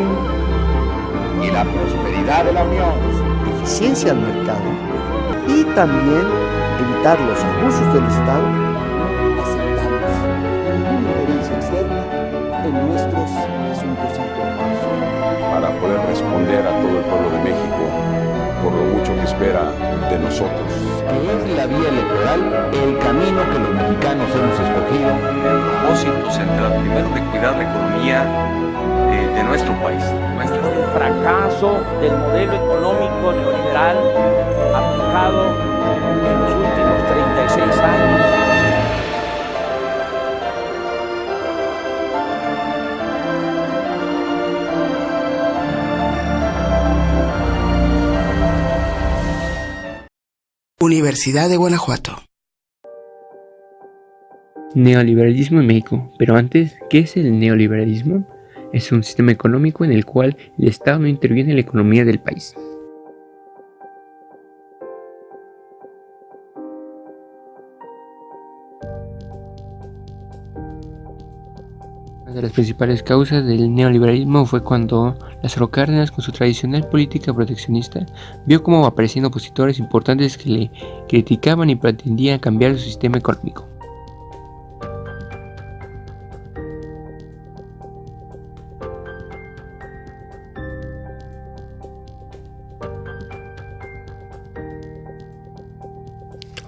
bien y la prosperidad de la Unión. Eficiencia al mercado y también evitar los abusos del Estado. Aceptamos una injerencia externa en nuestros asuntos internos. Para poder responder a todo el pueblo de México por lo mucho que espera de nosotros. Que es la vía electoral el camino que los mexicanos hemos escogido. El propósito central, primero, de cuidar la economía de nuestro país. El fracaso del modelo económico neoliberal aplicado en los últimos 36 años. Universidad de Guanajuato. Neoliberalismo en México. Pero antes, ¿qué es el neoliberalismo? Es un sistema económico en el cual el Estado no interviene en la economía del país. Una de las principales causas del neoliberalismo fue cuando Lázaro Cárdenas, con su tradicional política proteccionista, vio cómo aparecían opositores importantes que le criticaban y pretendían cambiar su sistema económico.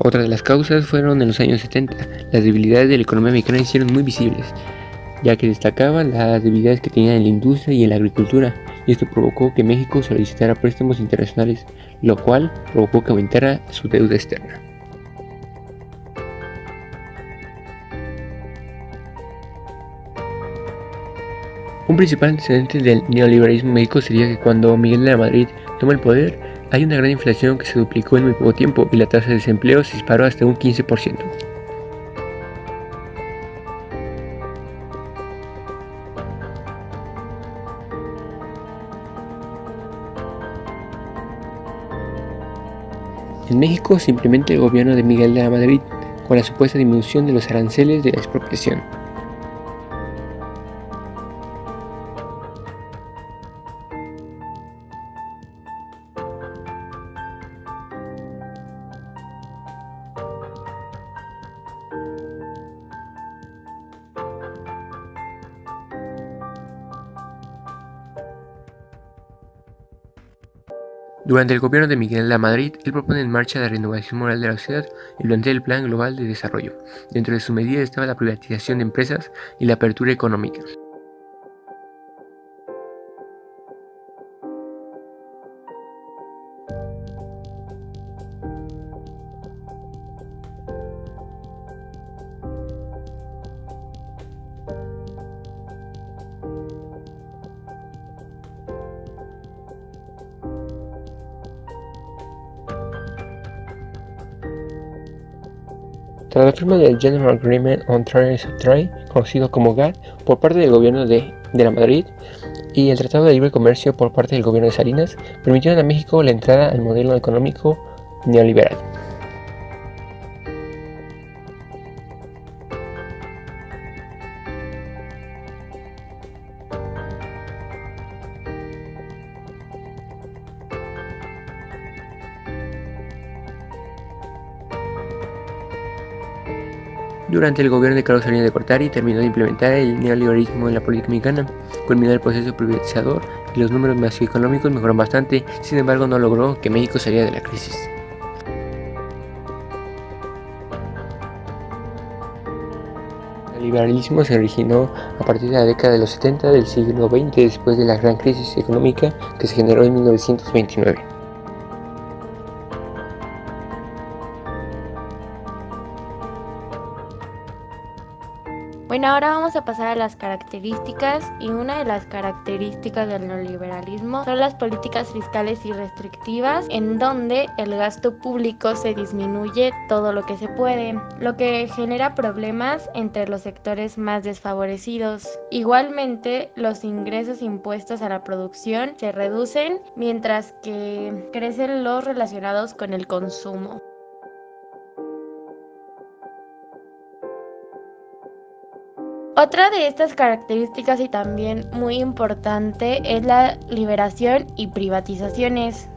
Otra de las causas fueron en los años 70. Las debilidades de la economía mexicana hicieron muy visibles, ya que destacaban las debilidades que tenía en la industria y en la agricultura, y esto provocó que México solicitara préstamos internacionales, lo cual provocó que aumentara su deuda externa. Un principal antecedente del neoliberalismo en México sería que cuando Miguel de la Madrid toma el poder, hay una gran inflación que se duplicó en muy poco tiempo y la tasa de desempleo se disparó hasta un 15%. En México se implementa el gobierno de Miguel de la Madrid con la supuesta disminución de los aranceles de la expropiación. Durante el gobierno de Miguel de la Madrid, él propone en marcha la renovación moral de la sociedad y plantea el Plan Global de Desarrollo. Dentro de su medida estaba la privatización de empresas y la apertura económica. Tras la firma del General Agreement on Tariffs of Trade, conocido como GATT, por parte del gobierno de la Madrid, y el Tratado de Libre Comercio por parte del gobierno de Salinas, permitieron a México la entrada al modelo económico neoliberal. Durante el gobierno de Carlos Salinas de Gortari terminó de implementar el neoliberalismo en la política mexicana, culminó el proceso privatizador y los números macroeconómicos mejoraron bastante, sin embargo no logró que México saliera de la crisis. El liberalismo se originó a partir de la década de los 70 del siglo XX, después de la gran crisis económica que se generó en 1929. Bueno, ahora vamos a pasar a las características, y una de las características del neoliberalismo son las políticas fiscales y restrictivas, en donde el gasto público se disminuye todo lo que se puede, lo que genera problemas entre los sectores más desfavorecidos. Igualmente, los ingresos impuestos a la producción se reducen, mientras que crecen los relacionados con el consumo. Otra de estas características y también muy importante es la liberación y privatizaciones.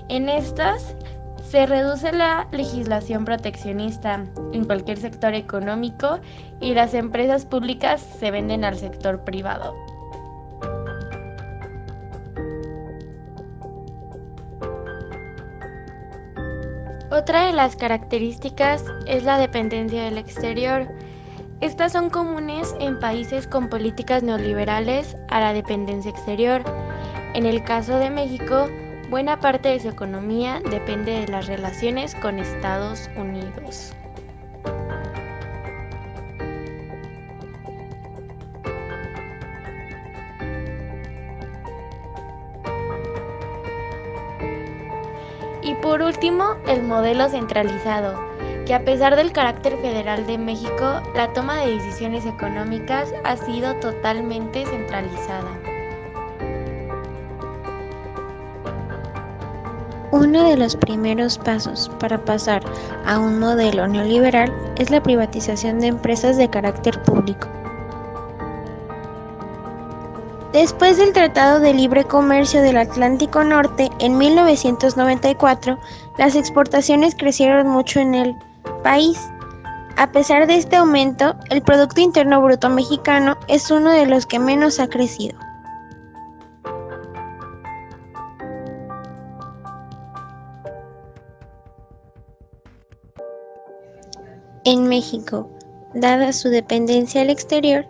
En estas se reduce la legislación proteccionista en cualquier sector económico y las empresas públicas se venden al sector privado. Otra de las características es la dependencia del exterior. Estas son comunes en países con políticas neoliberales a la dependencia exterior. En el caso de México, buena parte de su economía depende de las relaciones con Estados Unidos. Y por último, el modelo centralizado, que a pesar del carácter federal de México, la toma de decisiones económicas ha sido totalmente centralizada. Uno de los primeros pasos para pasar a un modelo neoliberal es la privatización de empresas de carácter público. Después del Tratado de Libre Comercio del Atlántico Norte en 1994, las exportaciones crecieron mucho en el país. A pesar de este aumento, el Producto Interno Bruto mexicano es uno de los que menos ha crecido. En México, dada su dependencia al exterior,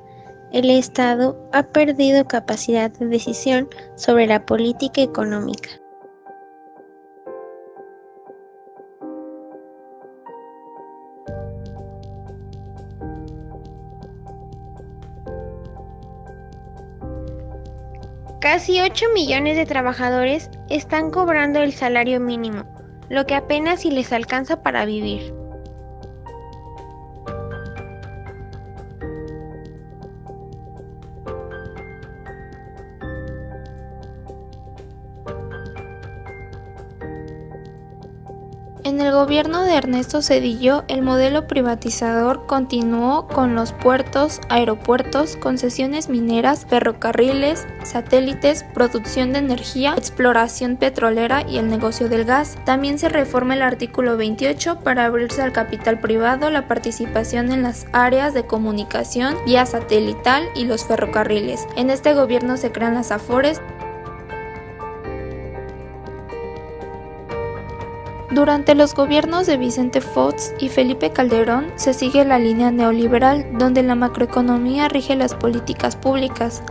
el Estado ha perdido capacidad de decisión sobre la política económica. Casi 8 millones de trabajadores están cobrando el salario mínimo, lo que apenas si les alcanza para vivir. En el gobierno de Ernesto Zedillo, el modelo privatizador continuó con los puertos, aeropuertos, concesiones mineras, ferrocarriles, satélites, producción de energía, exploración petrolera y el negocio del gas. También se reforma el artículo 28 para abrirse al capital privado la participación en las áreas de comunicación, vía satelital y los ferrocarriles. En este gobierno se crean las AFORES. Durante los gobiernos de Vicente Fox y Felipe Calderón se sigue la línea neoliberal, donde la macroeconomía rige las políticas públicas.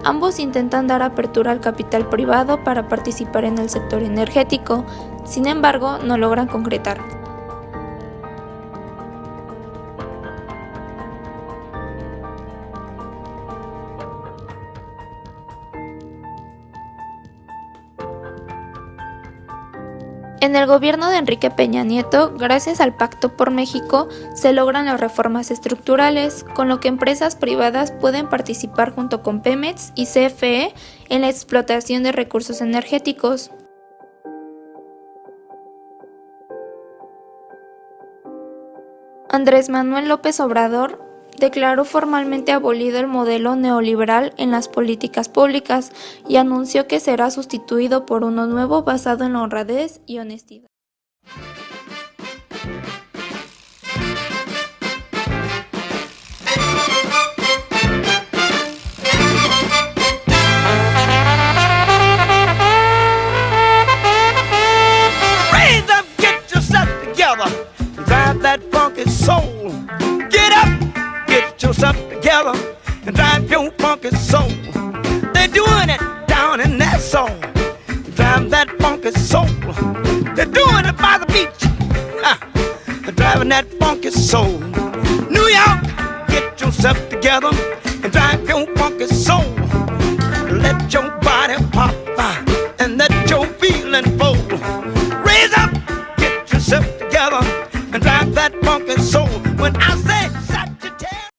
Ambos intentan dar apertura al capital privado para participar en el sector energético, sin embargo, no logran concretar. En el gobierno de Enrique Peña Nieto, gracias al Pacto por México, se logran las reformas estructurales, con lo que empresas privadas pueden participar junto con Pemex y CFE en la explotación de recursos energéticos. Andrés Manuel López Obrador declaró formalmente abolido el modelo neoliberal en las políticas públicas y anunció que será sustituido por uno nuevo basado en la honradez y honestidad. Raise up, get yourself together, drive that funky soul. Get up, get yourself together and drive your funky soul. They're doing it down in that soul. Drive that funky soul. They're doing it by the beach. Driving that funky soul. New York, get yourself together